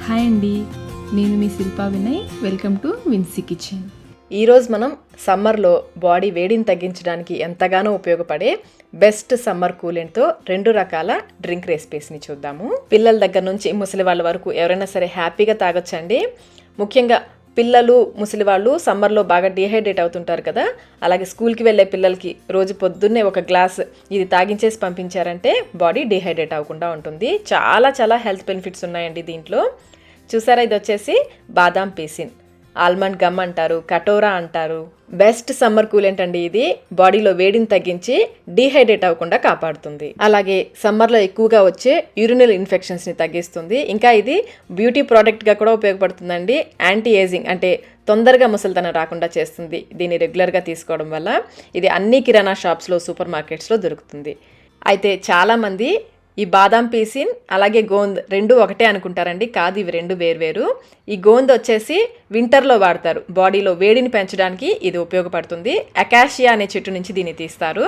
Hi అండి, నేను మీ Shilpa Vinay. Welcome to Vincy kitchen. ఈరోజు మనం సమ్మర్లో బాడీ వేడిని తగ్గించడానికి ఎంతగానో ఉపయోగపడే బెస్ట్ సమ్మర్ కూలెంట్తో 2 రకాల డ్రింక్ రెసిపీస్ని చూద్దాము. పిల్లల దగ్గర నుంచి ముసలి వాళ్ళ వరకు ఎవరైనా సరే హ్యాపీగా తాగొచ్చండి. ముఖ్యంగా పిల్లలు, ముసలి వాళ్ళు సమ్మర్లో బాగా డీహైడ్రేట్ అవుతుంటారు కదా. అలాగే స్కూల్కి వెళ్ళే పిల్లలకి రోజు పొద్దున్నే ఒక గ్లాస్ ఇది తాగించేసి పంపించారంటే బాడీ డీహైడ్రేట్ అవ్వకుండా ఉంటుంది. చాలా చాలా హెల్త్ బెనిఫిట్స్ ఉన్నాయండి దీంట్లో. చూసారా, ఇది వచ్చేసి బాదాం పీసిన్, ఆల్మండ్ గమ్ అంటారు, కటోరా అంటారు. బెస్ట్ సమ్మర్ కూలెంట్ అండి ఇది. బాడీలో వేడిని తగ్గించి డీహైడ్రేట్ అవ్వకుండా కాపాడుతుంది. అలాగే సమ్మర్లో ఎక్కువగా వచ్చే యూరినల్ ఇన్ఫెక్షన్స్ని తగ్గిస్తుంది. ఇంకా ఇది బ్యూటీ ప్రోడక్ట్గా కూడా ఉపయోగపడుతుందండి. యాంటీ ఏజింగ్ అంటే తొందరగా ముసలితనం రాకుండా చేస్తుంది దీన్ని రెగ్యులర్గా తీసుకోవడం వల్ల. ఇది అన్ని కిరాణా షాప్స్లో, సూపర్ మార్కెట్స్లో దొరుకుతుంది. అయితే చాలామంది ఈ బాదాం పీసిన్ అలాగే గోంద్ రెండు ఒకటే అనుకుంటారండి. కాదు, ఇవి రెండు వేర్వేరు. ఈ గోంద్ వచ్చేసి వింటర్లో వాడతారు. బాడీలో వేడిని పెంచడానికి ఇది ఉపయోగపడుతుంది. అకాషియా అనే చెట్టు నుంచి దీన్ని తీస్తారు.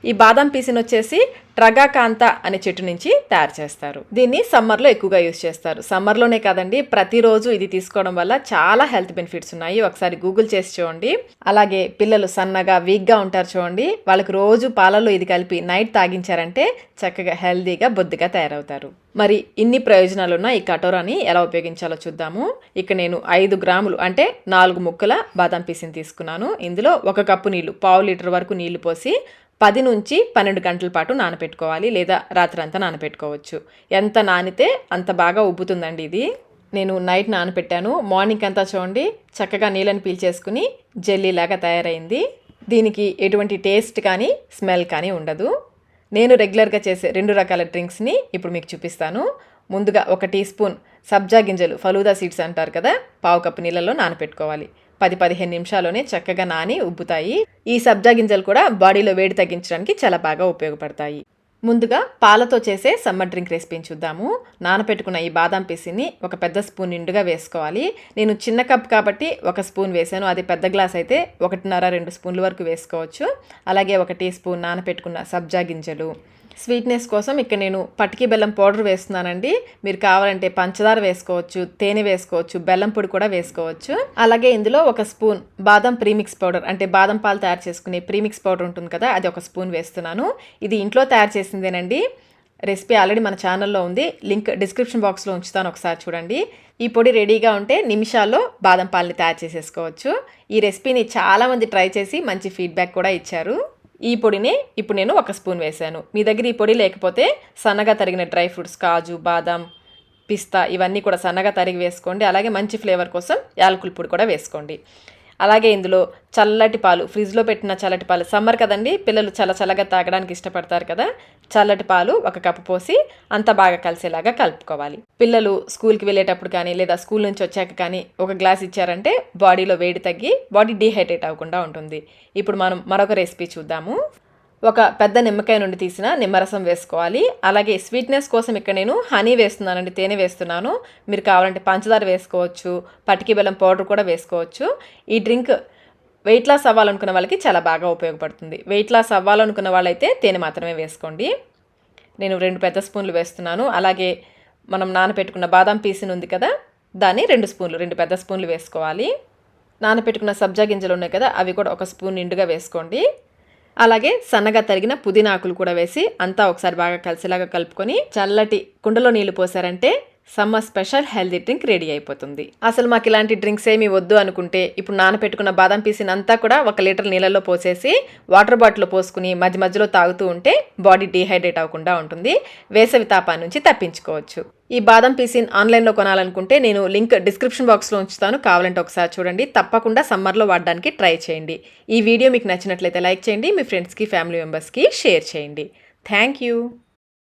ఈ బాదాం పీసిన్ వచ్చేసి ట్రగాకాంత అనే చెట్టు నుంచి తయారు చేస్తారు. దీన్ని సమ్మర్లో ఎక్కువగా యూజ్ చేస్తారు. సమ్మర్లోనే కాదండి, ప్రతిరోజు ఇది తీసుకోవడం వల్ల చాలా హెల్త్ బెనిఫిట్స్ ఉన్నాయి. ఒకసారి గూగుల్ చేసి చూడండి. అలాగే పిల్లలు సన్నగా వీక్గా ఉంటారు చూడండి, వాళ్ళకి రోజు పాలల్లో ఇది కలిపి నైట్ తాగించారంటే చక్కగా హెల్తీగా బొద్దుగా తయారవుతారు. మరి ఇన్ని ప్రయోజనాలున్న ఈ కటోరాని ఎలా ఉపయోగించాలో చూద్దాము. ఇక నేను 5 గ్రాములు అంటే 4 ముక్కల బాదాం పీసిన్ తీసుకున్నాను. ఇందులో 1 కప్పు నీళ్లు, 1/2 లీటర్ వరకు నీళ్లు పోసి 10 నుంచి 12 గంటల పాటు నానపెట్టుకోవాలి, లేదా రాత్రంతా నానపెట్టుకోవచ్చు. ఎంత నానితే అంత బాగా ఉబ్బుతుందండి ఇది. నేను నైట్ నానపెట్టాను. మార్నింగ్ అంతా చూడండి చక్కగా నీళ్ళని పీల్చేసుకుని జెల్లీలాగా తయారైంది. దీనికి ఎటువంటి టేస్ట్ కానీ స్మెల్ కానీ ఉండదు. నేను రెగ్యులర్గా చేసే 2 రకాల డ్రింక్స్ని ఇప్పుడు మీకు చూపిస్తాను. ముందుగా 1 టీ స్పూన్ సబ్జా గింజలు, ఫలూదా సీడ్స్ అంటారు కదా, 1/2 కప్పు నీళ్ళలో నానపెట్టుకోవాలి. 10-15 నిమిషాల్లోనే చక్కగా నాని ఉబ్బుతాయి. ఈ సబ్జా గింజలు కూడా బాడీలో వేడి తగ్గించడానికి చాలా బాగా ఉపయోగపడతాయి. ముందుగా పాలతో చేసే సమ్మర్ డ్రింక్ రెసిపీని చూద్దాము. నానపెట్టుకున్న ఈ బాదాం పీసిని 1 పెద్ద స్పూన్ నిండుగా వేసుకోవాలి. నేను చిన్న కప్ కాబట్టి 1 స్పూన్ వేసాను. అది పెద్ద గ్లాస్ అయితే 1.5-2 స్పూన్ల వరకు వేసుకోవచ్చు. అలాగే 1 టీ స్పూన్ నానపెట్టుకున్న సబ్జా గింజలు. స్వీట్నెస్ కోసం ఇక్కడ నేను పటికి బెల్లం పౌడర్ వేస్తున్నానండి. మీరు కావాలంటే పంచదార వేసుకోవచ్చు, తేనె వేసుకోవచ్చు, బెల్లం పొడి కూడా వేసుకోవచ్చు. అలాగే ఇందులో 1 స్పూన్ బాదం ప్రీమిక్స్ పౌడర్ అంటే బాదం పాలు తయారు చేసుకునే ప్రీమిక్స్ పౌడర్ ఉంటుంది కదా, అది 1 స్పూన్ వేస్తున్నాను. ఇది ఇంట్లో తయారు చేసిందేనండి. రెసిపీ ఆల్రెడీ మన ఛానల్లో ఉంది, లింక్ డిస్క్రిప్షన్ బాక్స్లో ఉంచుతాను, ఒకసారి చూడండి. ఈ పొడి రెడీగా ఉంటే నిమిషాల్లో బాదం పాలని తయారు చేసేసుకోవచ్చు. ఈ రెసిపీని చాలామంది ట్రై చేసి మంచి ఫీడ్బ్యాక్ కూడా ఇచ్చారు. ఈ పొడిని ఇప్పుడు నేను 1 స్పూన్ వేసాను. మీ దగ్గర ఈ పొడి లేకపోతే సన్నగా తరిగిన డ్రై ఫ్రూట్స్, కాజు, బాదాం, పిస్తా ఇవన్నీ కూడా సన్నగా తరిగి వేసుకోండి. అలాగే మంచి ఫ్లేవర్ కోసం యాలకుల పొడి కూడా వేసుకోండి. అలాగే ఇందులో చల్లటి పాలు, ఫ్రిడ్జ్లో పెట్టిన చల్లటి పాలు, సమ్మర్ కదండి, పిల్లలు చల్లగా తాగడానికి ఇష్టపడతారు కదా, చల్లటి పాలు 1 కప్పు పోసి అంతా బాగా కలిసేలాగా కలుపుకోవాలి. పిల్లలు స్కూల్కి వెళ్ళేటప్పుడు కానీ లేదా స్కూల్ నుంచి వచ్చాక కానీ 1 గ్లాస్ ఇచ్చారంటే బాడీలో వేడి తగ్గి బాడీ డీహైడ్రేట్ అవ్వకుండా ఉంటుంది. ఇప్పుడు మనం మరొక రెసిపీ చూద్దాము. 1 పెద్ద నిమ్మకాయ నుండి తీసిన నిమ్మరసం వేసుకోవాలి. అలాగే స్వీట్నెస్ కోసం ఇక్కడ నేను హనీ వేస్తున్నానండి, తేనె వేస్తున్నాను. మీరు కావాలంటే పంచదార వేసుకోవచ్చు, పటికి బెల్లం పౌడర్ కూడా వేసుకోవచ్చు. ఈ డ్రింక్ వెయిట్ లాస్ అవ్వాలనుకున్న వాళ్ళకి చాలా బాగా ఉపయోగపడుతుంది. వెయిట్ లాస్ అవ్వాలనుకున్న వాళ్ళైతే తేనె మాత్రమే వేసుకోండి. నేను 2 పెద్ద స్పూన్లు వేస్తున్నాను. అలాగే మనం నానపెట్టుకున్న బాదాం పీసిన్ ఉంది కదా, దాన్ని 2 పెద్ద స్పూన్లు వేసుకోవాలి. నానపెట్టుకున్న సబ్జా గింజలు ఉన్నాయి కదా, అవి కూడా 1 స్పూన్ నిండుగా వేసుకోండి. అలాగే సన్నగా తరిగిన పుదీనా ఆకులు కూడా వేసి అంతా ఒకసారి బాగా కలిసేలాగా కలుపుకొని చల్లటి కుండలో నీళ్లు పోసారంటే summer special healthy drink ready అయిపోతుంది. అసలు మాకు ఇలాంటి డ్రింక్స్ ఏమీ వద్దు అనుకుంటే ఇప్పుడు నానపెట్టుకున్న బాదం పీసిన్ అంతా కూడా 1 లీటర్ నీళ్ళలో పోసేసి వాటర్ బాటిల్లో పోసుకుని మధ్య మధ్యలో తాగుతూ ఉంటే బాడీ డీహైడ్రేట్ అవ్వకుండా ఉంటుంది. వేసవి తాపాన్ని నుంచి తప్పించుకోవచ్చు. ఈ బాదం పీసిన్ ఆన్లైన్లో కొనాలనుకుంటే నేను లింక్ డిస్క్రిప్షన్ బాక్స్లో ఉంచుతాను, కావాలంటే ఒకసారి చూడండి. తప్పకుండా సమ్మర్లో వాడడానికి ట్రై చేయండి. ఈ వీడియో మీకు నచ్చినట్లయితే లైక్ చేయండి, మీ ఫ్రెండ్స్కి, ఫ్యామిలీ మెంబర్స్కి షేర్ చేయండి. Thank you.